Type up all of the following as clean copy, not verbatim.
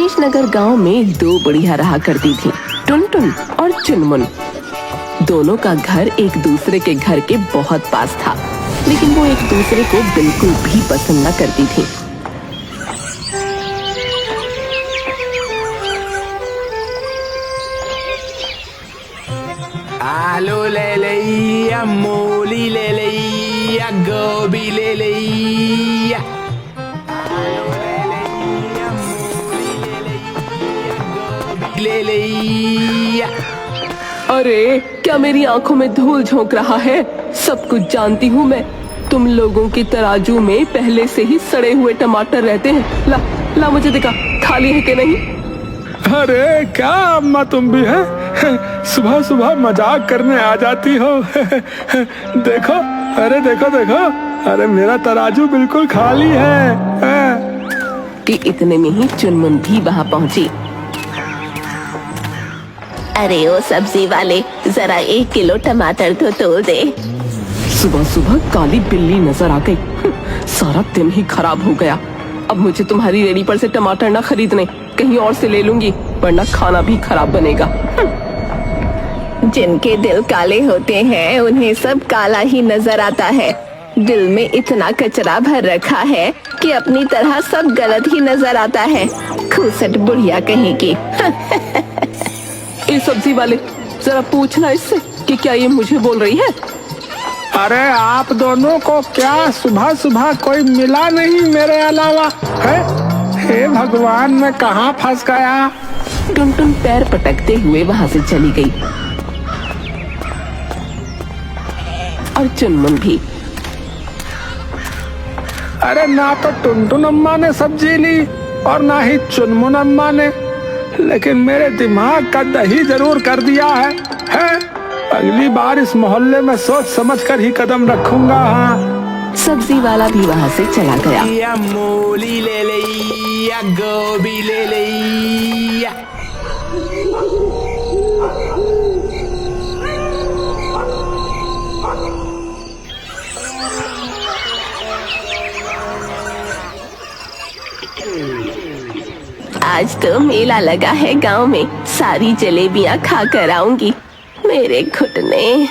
रमेश नगर गांव में दो बुढ़िया रहा करती थी, टुनटुन और चुनमुन। दोनों का घर एक दूसरे के घर के बहुत पास था, लेकिन वो एक दूसरे को बिल्कुल भी पसंद न करती थी। आलू ले लिया, मूली ले लिया, गोभी ले लिया। ले लिया। अरे क्या मेरी आंखों में धूल झोंक रहा है? सब कुछ जानती हूँ मैं। तुम लोगों की तराजू में पहले से ही सड़े हुए टमाटर रहते हैं। ला ला मुझे दिखा, खाली है कि नहीं? अरे क्या अम्मा तुम भी है? सुबह सुबह मजाक करने आ जाती हो। देखो, अरे देखो देखो, अरे मेरा तराजू बिल्कुल खाली है। कि इतने में ही चुनमुन भी वहाँ पहुँची। अरे ओ सब्जी वाले, जरा 1 किलो टमाटर तो तोल दे। सुबह सुबह काली बिल्ली नजर आ गई। सारा दिन ही खराब हो गया। अब मुझे तुम्हारी रेडी पर से टमाटर ना खरीदने, कहीं और से ले लूंगी, वरना खाना भी खराब बनेगा। जिनके दिल काले होते हैं उन्हें सब काला ही नजर आता है। दिल में इतना कचरा भर रखा है कि अपनी तरह सब गलत ही नजर आता है। खूसट बुढ़िया कहीं की। ये सब्जी वाले, जरा पूछना इससे कि क्या ये मुझे बोल रही है? अरे आप दोनों को क्या सुबह सुबह कोई मिला नहीं मेरे अलावा है? हे भगवान, मैं कहाँ फंस गया? टुनटुन पैर पटकते हुए वहाँ से चली गई और चुनमुन भी। अरे ना तो टुनटुन अम्मा ने सब्जी ली और ना ही चुनमुन अम्मा ने, लेकिन मेरे दिमाग का दही जरूर कर दिया है? अगली बार इस मोहल्ले में सोच समझ कर ही कदम रखूंगा। हाँ, सब्जी वाला भी वहाँ से चला गया। या मूली ले लिया, गोभी ले लिया। आज तो मेला लगा है गांव में, सारी जलेबियां खा कर आऊंगी। मेरे घुटने,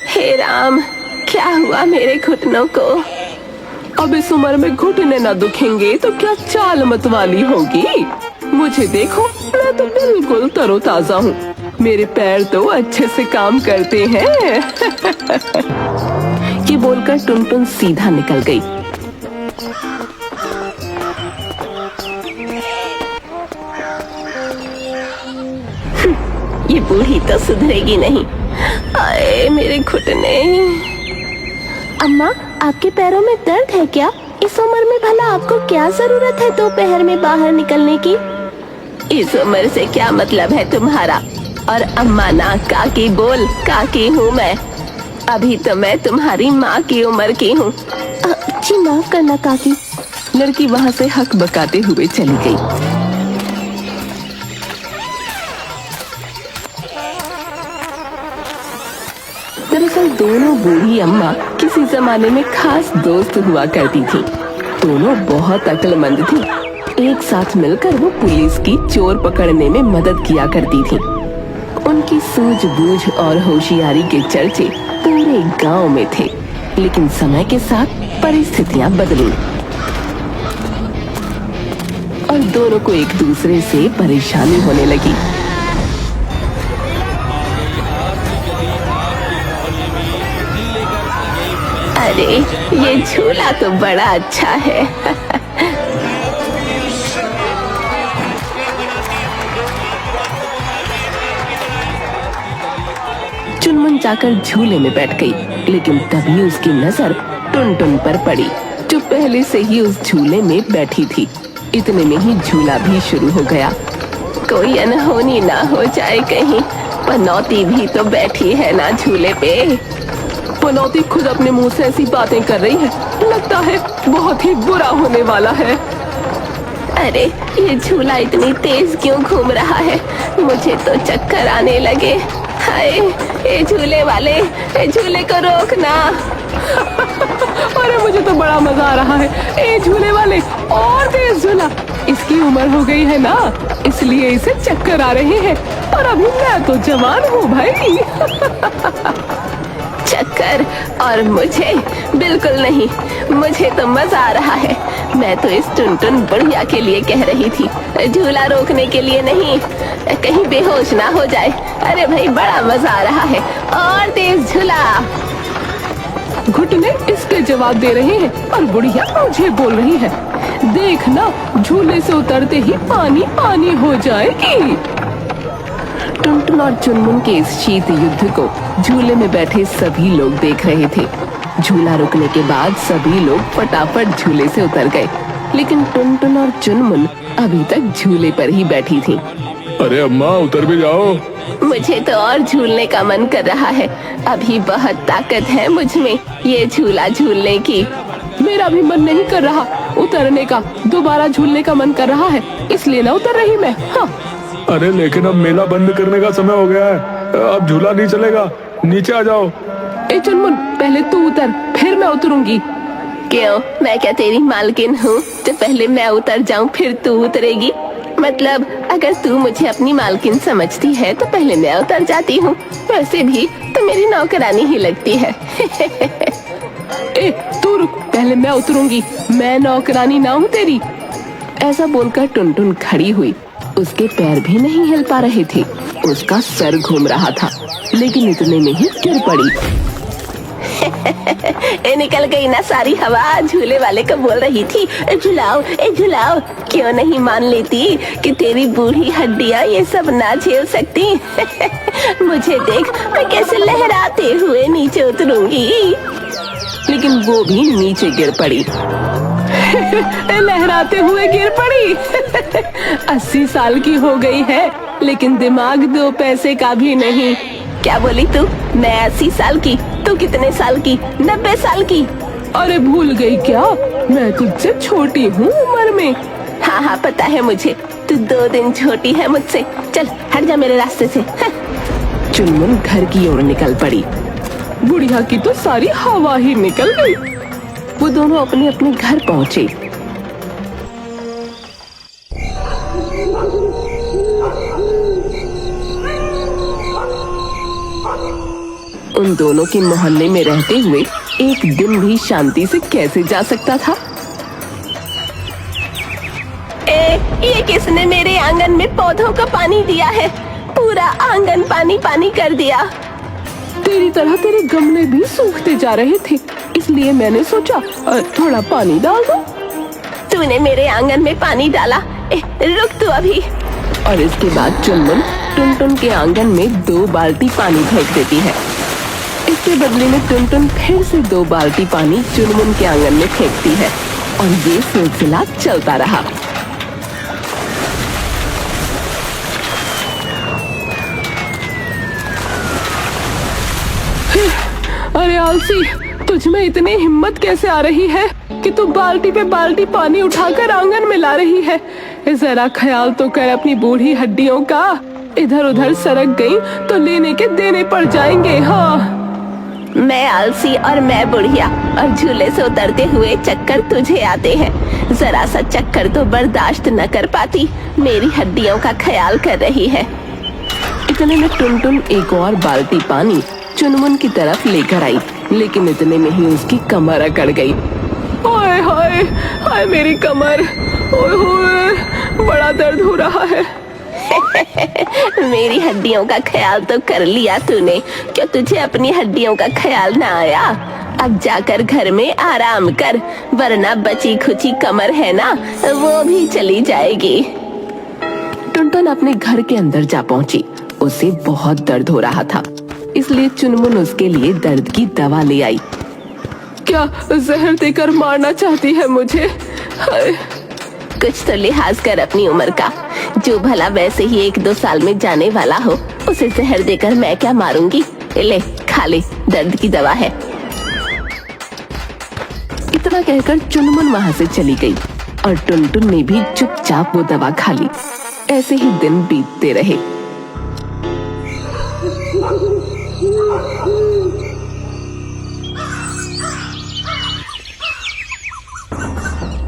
हे राम, क्या हुआ मेरे घुटनों को? अब इस उम्र में घुटने न दुखेंगे तो क्या चाल मतवाली होगी? मुझे देखो, मैं तो बिल्कुल तरोताजा हूँ। मेरे पैर तो अच्छे से काम करते हैं। ये बोलकर टुनटुन सीधा निकल गई। ये बूढ़ी तो सुधरेगी नहीं। आए मेरे घुटने। अम्मा, आपके पैरों में दर्द है क्या? इस उम्र में भला आपको क्या जरूरत है दोपहर में बाहर निकलने की? इस उम्र से क्या मतलब है तुम्हारा? और अम्मा ना काकी बोल, काकी हूँ मैं। अभी तो मैं तुम्हारी माँ की उम्र की हूँ। जी माफ करना काकी। लड़की वहाँ से हक बकाते हुए चली गई। दरअसल दोनों बूढ़ी अम्मा किसी जमाने में खास दोस्त हुआ करती थी। दोनों बहुत अक्लमंद थी। एक साथ मिलकर वो पुलिस की चोर पकड़ने में मदद किया करती थी। उनकी सूझबूझ और होशियारी के चर्चे पूरे गांव में थे। लेकिन समय के साथ परिस्थितियां बदली और दोनों को एक दूसरे से परेशानी होने लगी। अरे ये झूला तो बड़ा अच्छा है। चुनमुन जाकर झूले में बैठ गई, लेकिन तभी उसकी नजर टुनटुन पर पड़ी, जो पहले से ही उस झूले में बैठी थी। इतने में ही झूला भी शुरू हो गया। कोई अनहोनी ना हो जाए कहीं। पनौती भी तो बैठी है ना झूले पे। पनौती खुद अपने मुंह से ऐसी बातें कर रही है, लगता है बहुत ही बुरा होने वाला है। अरे ये झूला इतनी तेज क्यों घूम रहा है? मुझे तो चक्कर आने लगे। हाय, ये झूले वाले, ये झूले को रोकना। अरे मुझे तो बड़ा मजा आ रहा है। ए झूले वाले, और तेज झूला। इसकी उम्र हो गई है ना, इसलिए इसे चक्कर आ रहे हैं। और अभी मैं तो जवान हूँ भाई। चक्कर? और मुझे? बिल्कुल नहीं, मुझे तो मजा आ रहा है। मैं तो इस टुनटुन बुढ़िया के लिए कह रही थी, झूला रोकने के लिए नहीं, कहीं बेहोश ना हो जाए। अरे भाई बड़ा मजा आ रहा है, और तेज झूला। घुटने इसके जवाब दे रहे हैं और बुढ़िया मुझे बोल रही है, देखना झूले से उतरते ही पानी पानी हो जाएगी। टुनटुन और चुनमुन के इस शीत युद्ध को झूले में बैठे सभी लोग देख रहे थे। झूला रुकने के बाद सभी लोग फटाफट झूले से उतर गए, लेकिन टुनटुन और चुनमुन अभी तक झूले पर ही बैठी थी। अरे अम्मा उतर भी जाओ। मुझे तो और झूलने का मन कर रहा है, अभी बहुत ताकत है मुझ में ये झूला झूलने की। मेरा भी मन नहीं कर रहा उतरने का, दोबारा झूलने का मन कर रहा है, इसलिए ना उतर रही मैं। हाँ। अरे लेकिन अब मेला बंद करने का समय हो गया है, अब झूला नहीं चलेगा, नीचे आ जाओ। ए चुनमुन, पहले तू उतर, फिर मैं उतरूंगी। क्यों, मैं क्या तेरी मालकिन हूँ तो पहले मैं उतर जाऊँ फिर तू उतरेगी? मतलब अगर तू मुझे अपनी मालकिन समझती है तो पहले मैं उतर जाती हूँ, वैसे भी तो मेरी नौकरानी ही लगती है। ए तू रुक, पहले मैं उतरूंगी, मैं नौकरानी ना हूँ तेरी। ऐसा बोलकर टुनटुन खड़ी हुई। उसके पैर भी नहीं हिल पा रहे थे, उसका सर घूम रहा था, लेकिन इतने में ही गिर पड़ी। ए निकल गई ना सारी हवा, झूले वाले को बोल रही थी झुलाओ ए झुलाओ, क्यों नहीं मान लेती कि तेरी बूढ़ी हड्डियां ये सब ना झेल सकती। मुझे देख, मैं कैसे लहराते हुए नीचे उतरूंगी। लेकिन वो भी नीचे गिर पड़ी। लहराते हुए गिर पड़ी। 80 साल की हो गई है, लेकिन दिमाग 2 पैसे का भी नहीं। क्या बोली तू? मैं 80 साल की, तू कितने साल की? 90 साल की? अरे भूल गई क्या, मैं तुझसे छोटी हूँ उम्र में। हाँ हाँ पता है मुझे, तू 2 दिन छोटी है मुझसे। चल हट जा मेरे रास्ते से। चुनमुन घर की ओर निकल पड़ी। बुढ़िया की तो सारी हवा ही निकल गई। वो दोनों अपने अपने घर पहुँचे। उन दोनों के मोहल्ले में रहते हुए एक दिन भी शांति से कैसे जा सकता था। ये किसने मेरे आंगन में पौधों को पानी दिया है? पूरा आंगन पानी पानी कर दिया। तेरी तरह तेरे गमले भी सूखते जा रहे थे, इसलिए मैंने सोचा थोड़ा पानी डाल दो। तूने मेरे आंगन में पानी डाला? रुक तू अभी। और इसके बाद चुनमुन टुनटुन के आंगन में 2 बाल्टी पानी फेंक देती है। इसके बदले में टुनटुन फिर से 2 बाल्टी पानी चुनमुन के आंगन में फेंकती है, और ये सिलसिला चलता रहा। अरे आलसी, तुझ में इतनी हिम्मत कैसे आ रही है कि तू बाल्टी पे बाल्टी पानी उठाकर आंगन में ला रही है? जरा ख्याल तो कर अपनी बूढ़ी हड्डियों का। इधर उधर सरक गई तो लेने के देने पड़ जाएंगे। हाँ, मैं आलसी और मैं बुढ़िया, और झूले से उतरते हुए चक्कर तुझे आते हैं। जरा सा चक्कर तो बर्दाश्त न कर पाती, मेरी हड्डियों का ख्याल कर रही है। इतने में टुनटुन एक और बाल्टी पानी चुनमुन की तरफ लेकर आई, लेकिन इतने में ही उसकी कमर अकड़ गई। ओए हाय हाय मेरी कमर, ओए होए बड़ा दर्द हो रहा है। मेरी हड्डियों का ख्याल तो कर लिया तूने, क्या तुझे अपनी हड्डियों का ख्याल ना आया? अब जाकर घर में आराम कर, वरना बची खुची कमर है ना, वो भी चली जाएगी। टुनटुन अपने घर के अंदर जा पहुंची। उसे बहुत दर्द हो रहा था, इसलिए चुनमुन उसके लिए दर्द की दवा ले आई। क्या जहर देकर मारना चाहती है मुझे? कुछ तो लिहाज कर अपनी उम्र का। जो भला वैसे ही 1-2 साल में जाने वाला हो, उसे जहर देकर मैं क्या मारूंगी? ले खा ले, दर्द की दवा है। इतना कहकर चुनमुन वहाँ से चली गई, और टुनटुन ने भी चुपचाप वो दवा खा ली। ऐसे ही दिन बीतते रहे।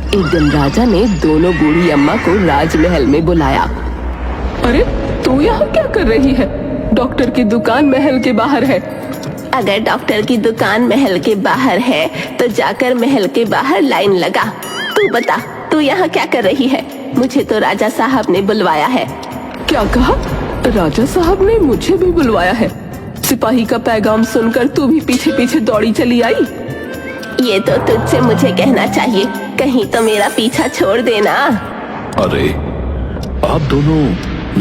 एक दिन राजा ने दोनों बूढ़ी अम्मा को राजमहल में बुलाया। अरे तू यहाँ क्या कर रही है? डॉक्टर की दुकान महल के बाहर है। अगर डॉक्टर की दुकान महल के बाहर है तो जाकर महल के बाहर लाइन लगा। तू बता, तू यहाँ क्या कर रही है? मुझे तो राजा साहब ने बुलवाया है। क्या कहा? राजा साहब ने मुझे भी बुलवाया है? सिपाही का पैगाम सुनकर तू भी पीछे पीछे दौड़ी चली आई। ये तो तुझसे मुझे कहना चाहिए, कहीं तो मेरा पीछा छोड़ देना। अरे आप दोनों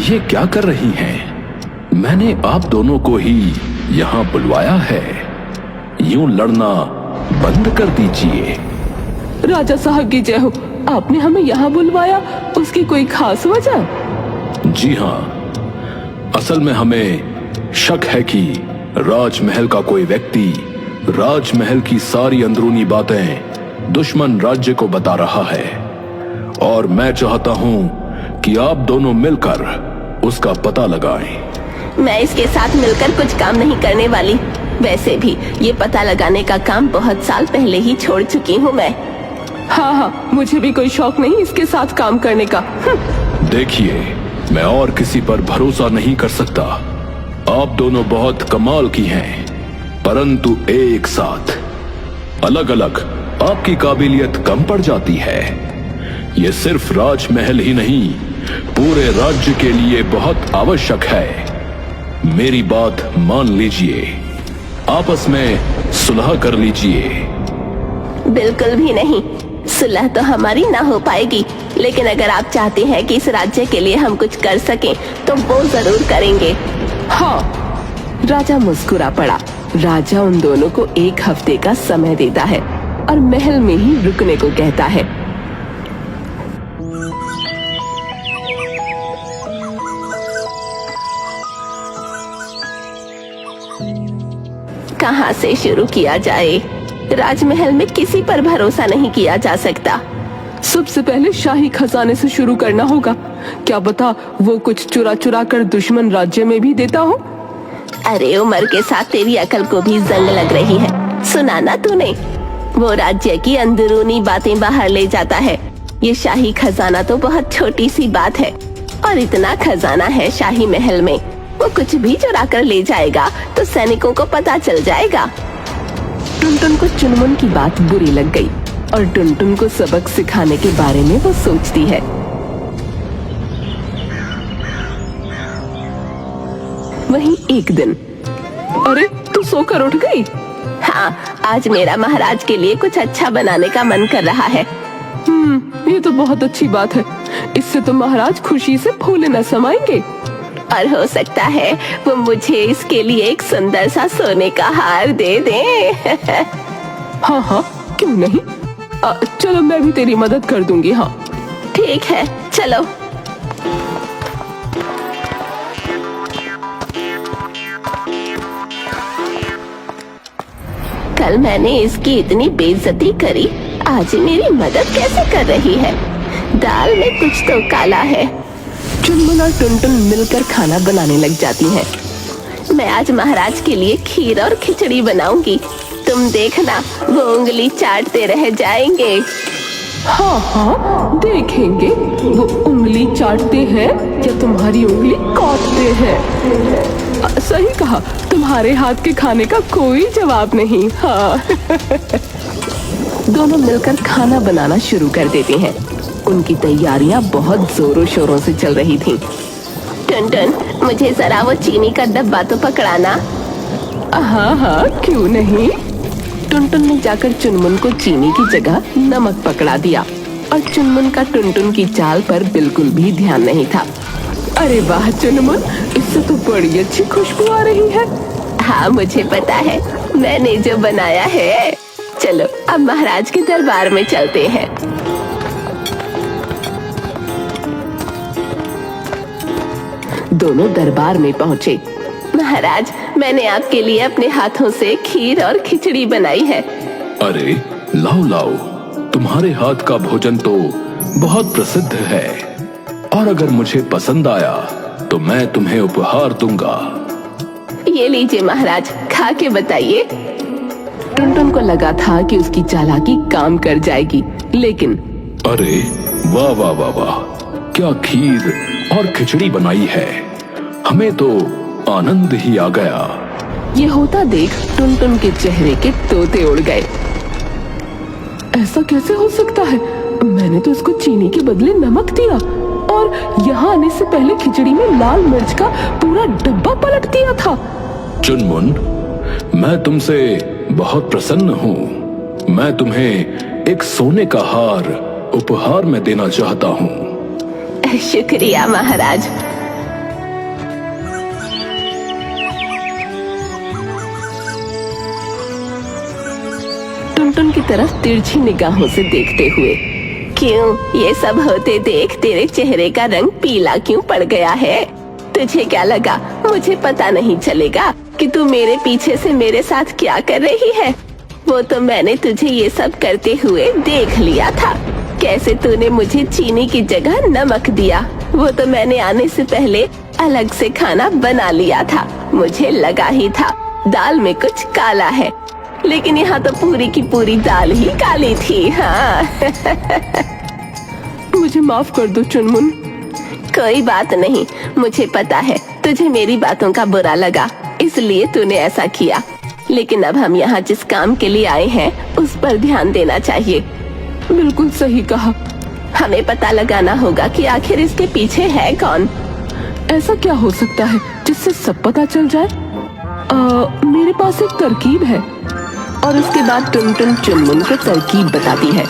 ये क्या कर रही हैं? मैंने आप दोनों को ही यहाँ बुलवाया है। यूं लड़ना बंद कर दीजिए। राजा साहब की जय हो। आपने हमें यहाँ बुलवाया, उसकी कोई खास वजह? जी हाँ, असल में हमें शक है कि राजमहल का कोई व्यक्ति राजमहल की सारी अंदरूनी बातें दुश्मन राज्य को बता रहा है, और मैं चाहता हूँ कि आप दोनों मिलकर उसका पता लगाएं। मैं इसके साथ मिलकर कुछ काम नहीं करने वाली। वैसे भी ये पता लगाने का काम बहुत साल पहले ही छोड़ चुकी हूँ मैं। हाँ, मुझे भी कोई शौक नहीं इसके साथ काम करने का। देखिए, मैं और किसी पर भरोसा नहीं कर सकता। आप दोनों बहुत कमाल की हैं, परंतु एक साथ अलग अलग आपकी काबिलियत कम पड़ जाती है। ये सिर्फ राजमहल ही नहीं, पूरे राज्य के लिए बहुत आवश्यक है। मेरी बात मान लीजिए, आपस में सुलह कर लीजिए। बिल्कुल भी नहीं, सुलह तो हमारी ना हो पाएगी, लेकिन अगर आप चाहते हैं कि इस राज्य के लिए हम कुछ कर सकें तो वो जरूर करेंगे। हाँ। राजा मुस्कुरा पड़ा। राजा उन दोनों को 1 हफ्ते का समय देता है और महल में ही रुकने को कहता है। कहाँ से शुरू किया जाए? राजमहल में किसी पर भरोसा नहीं किया जा सकता। सबसे पहले शाही खजाने से शुरू करना होगा। क्या बता वो कुछ चुरा चुरा कर दुश्मन राज्य में भी देता हो। अरे उम्र के साथ तेरी अकल को भी जंग लग रही है। सुना ना तूने, वो राज्य की अंदरूनी बातें बाहर ले जाता है। ये शाही खजाना तो बहुत छोटी सी बात है, और इतना खजाना है शाही महल में, वो कुछ भी चुरा कर ले जाएगा तो सैनिकों को पता चल जाएगा। टुनटुन को चुनमुन की बात बुरी लग गई और टुनटुन को सबक सिखाने के बारे में वो सोचती है। वहीं एक दिन, अरे तू सोकर उठ गई? हाँ, आज मेरा महाराज के लिए कुछ अच्छा बनाने का मन कर रहा है। ये तो बहुत अच्छी बात है। इससे तो महाराज खुशी से फूले न समाएंगे। और हो सकता है वो मुझे इसके लिए एक सुंदर सा सोने का हार दे दे। हाँ, क्यों नहीं। चलो मैं भी तेरी मदद कर दूंगी। हाँ ठीक है, चलो। कल मैंने इसकी इतनी बेइज्जती करी, आज मेरी मदद कैसे कर रही है? दाल में कुछ तो काला है। चुनमुन और टुनटुन मिलकर खाना बनाने लग जाती हैं। मैं आज महाराज के लिए खीर और खिचड़ी बनाऊंगी, तुम देखना वो उंगली चाटते रह जाएंगे। हाँ, देखेंगे वो उंगली चाटते हैं या तुम्हारी उंगली काटते हैं। सही कहा, तुम्हारे हाथ के खाने का कोई जवाब नहीं। हाँ। दोनों मिलकर खाना बनाना शुरू कर देते हैं। उनकी तैयारियां बहुत जोरों शोरों से चल रही थीं। टुनटुन, मुझे जरा वो चीनी का डब्बा तो पकड़ाना। हाँ, क्यों नहीं। टुनटुन ने जाकर चुनमुन को चीनी की जगह नमक पकड़ा दिया और चुनमुन का टुनटुन की चाल पर बिल्कुल भी ध्यान नहीं था। अरे वाह चुनमुन, इससे तो बड़ी अच्छी खुशबू आ रही है। हाँ, मुझे पता है, मैंने जो बनाया है। चलो अब महाराज के दरबार में चलते हैं। दोनों दरबार में पहुँचे। महाराज, मैंने आपके लिए अपने हाथों से खीर और खिचड़ी बनाई है। अरे लाओ, तुम्हारे हाथ का भोजन तो बहुत प्रसिद्ध है, और अगर मुझे पसंद आया तो मैं तुम्हें उपहार दूंगा। ये लीजिए महाराज, खा के बताइए। टुनटुन को लगा था कि उसकी चालाकी काम कर जाएगी, लेकिन अरे वाह वाह वाह वाह, क्या खीर और खिचड़ी बनाई है, हमें तो आनंद ही आ गया। ये होता देख टुनटुन के चेहरे के तोते उड़ गए। ऐसा कैसे हो सकता है? मैंने तो इसको चीनी के बदले नमक दिया और यहाँ आने से पहले खिचड़ी में लाल मिर्च का पूरा डब्बा पलट दिया था। चुनमुन, मैं तुमसे बहुत प्रसन्न हूँ। मैं तुम्हें एक सोने का हार उपहार में देना चाहता हूँ। शुक्रिया महाराज। टुनटुन की तरफ तिरछी निगाहों से देखते हुए, क्यों ये सब होते देख तेरे चेहरे का रंग पीला क्यों पड़ गया है? तुझे क्या लगा मुझे पता नहीं चलेगा कि तू मेरे पीछे से मेरे साथ क्या कर रही है? वो तो मैंने तुझे ये सब करते हुए देख लिया था। कैसे तूने मुझे चीनी की जगह नमक दिया, वो तो मैंने आने से पहले अलग से खाना बना लिया था। मुझे लगा ही था दाल में कुछ काला है, लेकिन यहाँ तो पूरी की पूरी दाल ही काली थी। हाँ। मुझे माफ कर दो चुनमुन। कोई बात नहीं, मुझे पता है तुझे मेरी बातों का बुरा लगा, इसलिए तूने ऐसा किया। लेकिन अब हम यहाँ जिस काम के लिए आए हैं उस पर ध्यान देना चाहिए। बिल्कुल सही कहा। हमें पता लगाना होगा कि आखिर इसके पीछे है कौन। ऐसा क्या हो सकता है जिससे सब पता चल जाए? मेरे पास एक तरकीब है। और उसके बाद टुनटुन चुनमुन को तरकीब बताती है।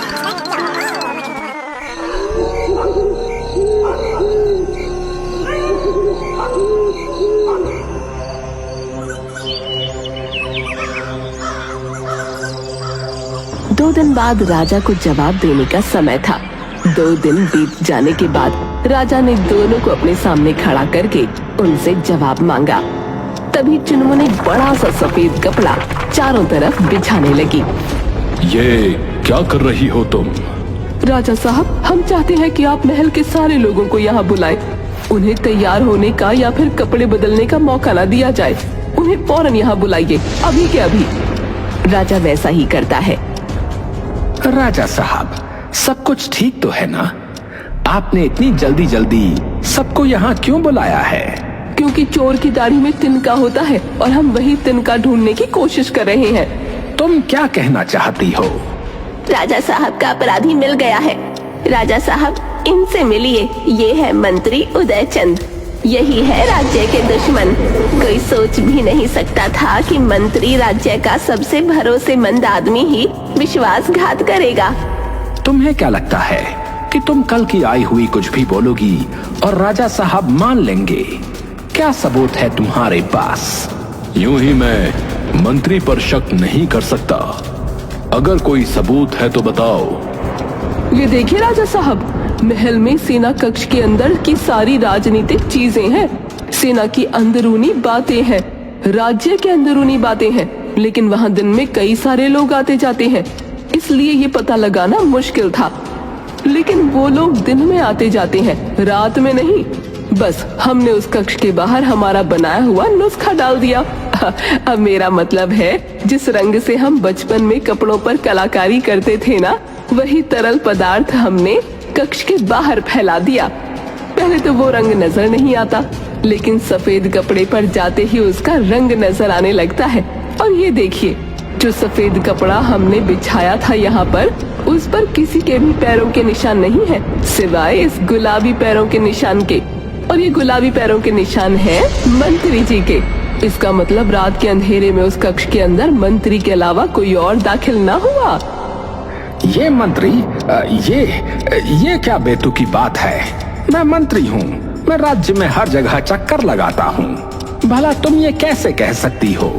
दो दिन बाद राजा को जवाब देने का समय था। 2 दिन बीत जाने के बाद राजा ने दोनों को अपने सामने खड़ा करके उनसे जवाब मांगा। तभी चुनमुन एक बड़ा सा सफेद कपड़ा चारों तरफ बिछाने लगी। ये क्या कर रही हो तुम? राजा साहब, हम चाहते हैं कि आप महल के सारे लोगों को यहाँ बुलाएं। उन्हें तैयार होने का या फिर कपड़े बदलने का मौका न दिया जाए। उन्हें फौरन यहाँ बुलाइए, अभी के अभी। राजा वैसा ही करता है। राजा साहब, सब कुछ ठीक तो है ना? आपने इतनी जल्दी जल्दी सबको यहाँ क्यों बुलाया है? क्योंकि चोर की दाढ़ी में तिनका होता है और हम वही तिनका ढूंढने की कोशिश कर रहे हैं। तुम क्या कहना चाहती हो? राजा साहब का अपराधी मिल गया है। राजा साहब, इनसे मिलिए। ये है मंत्री उदयचंद, यही है राज्य के दुश्मन। कोई सोच भी नहीं सकता था कि मंत्री राज्य का सबसे भरोसेमंद आदमी ही विश्वासघात करेगा। तुम्हें क्या लगता है कि तुम कल की आई हुई कुछ भी बोलोगी और राजा साहब मान लेंगे? क्या सबूत है तुम्हारे पास? यूं ही मैं मंत्री पर शक नहीं कर सकता। अगर कोई सबूत है तो बताओ। ये देखिए राजा साहब, महल में सेना कक्ष के अंदर की सारी राजनीतिक चीजें हैं। सेना की अंदरूनी बातें हैं, राज्य के अंदरूनी बातें हैं, लेकिन वहाँ दिन में कई सारे लोग आते जाते हैं, इसलिए ये पता लगाना मुश्किल था। लेकिन वो लोग दिन में आते जाते हैं, रात में नहीं। बस हमने उस कक्ष के बाहर हमारा बनाया हुआ नुस्खा डाल दिया। अब मेरा मतलब है, जिस रंग से हम बचपन में कपड़ों पर कलाकारी करते थे ना, वही तरल पदार्थ हमने कक्ष के बाहर फैला दिया। पहले तो वो रंग नजर नहीं आता, लेकिन सफेद कपड़े पर जाते ही उसका रंग नजर आने लगता है। और ये देखिए, जो सफेद कपड़ा हमने बिछाया था यहाँ पर, उस पर किसी के भी पैरों के निशान नहीं है, सिवाय इस गुलाबी पैरों के निशान के। और ये गुलाबी पैरों के निशान है मंत्री जी के। इसका मतलब रात के अंधेरे में उस कक्ष के अंदर मंत्री के अलावा कोई और दाखिल ना हुआ। ये मंत्री, ये क्या बेतुकी बात है? मैं मंत्री हूँ, मैं राज्य में हर जगह चक्कर लगाता हूँ। भला तुम ये कैसे कह सकती हो?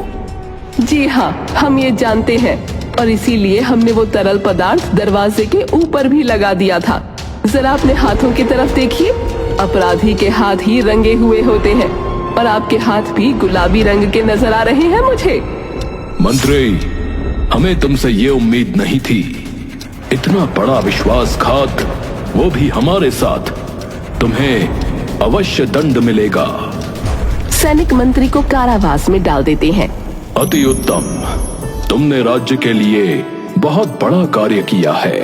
जी हाँ, हम ये जानते हैं, और इसीलिए हमने वो तरल पदार्थ दरवाजे के ऊपर भी लगा दिया था। जरा अपने हाथों की तरफ देखिए, अपराधी के हाथ ही रंगे हुए होते हैं, और आपके हाथ भी गुलाबी रंग के नजर आ रहे हैं मुझे। मंत्री, हमें तुमसे ये उम्मीद नहीं थी। इतना बड़ा विश्वासघात, वो भी हमारे साथ। तुम्हें अवश्य दंड मिलेगा। सैनिक मंत्री को कारावास में डाल देते हैं। अति उत्तम, तुमने राज्य के लिए बहुत बड़ा कार्य किया है।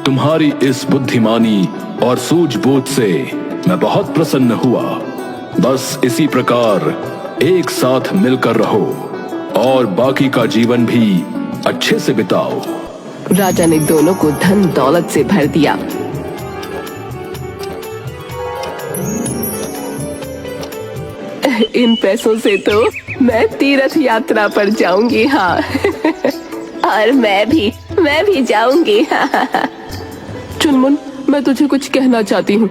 तुम्हारी इस बुद्धिमानी और सूझबूझ से मैं बहुत प्रसन्न हुआ। बस इसी प्रकार एक साथ मिलकर रहो और बाकी का जीवन भी अच्छे से बिताओ। राजा ने दोनों को धन दौलत से भर दिया। इन पैसों से तो मैं तीर्थ यात्रा पर जाऊंगी। हाँ और मैं भी जाऊंगी। चुनमुन, मैं तुझे कुछ कहना चाहती हूँ।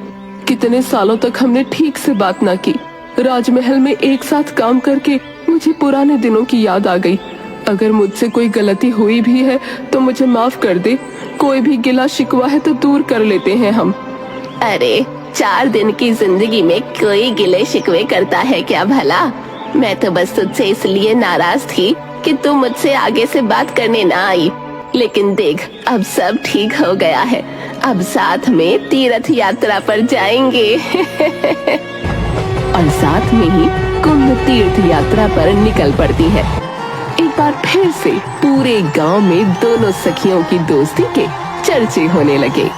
कितने सालों तक हमने ठीक से बात ना की। राजमहल में एक साथ काम करके मुझे पुराने दिनों की याद आ गई। अगर मुझसे कोई गलती हुई भी है तो मुझे माफ कर दे। कोई भी गिला शिकवा है तो दूर कर लेते हैं हम। अरे 4 दिन की जिंदगी में कोई गिले शिकवे करता है क्या भला? मैं तो बस तुझसे इसलिए नाराज थी कि तू मुझसे आगे से बात करने ना आई। लेकिन देख, अब सब ठीक हो गया है। अब साथ में तीर्थ यात्रा पर जाएंगे। और साथ में ही कुंभ तीर्थ यात्रा पर निकल पड़ती है। एक बार फिर से पूरे गांव में दोनों सखियों की दोस्ती के चर्चे होने लगे।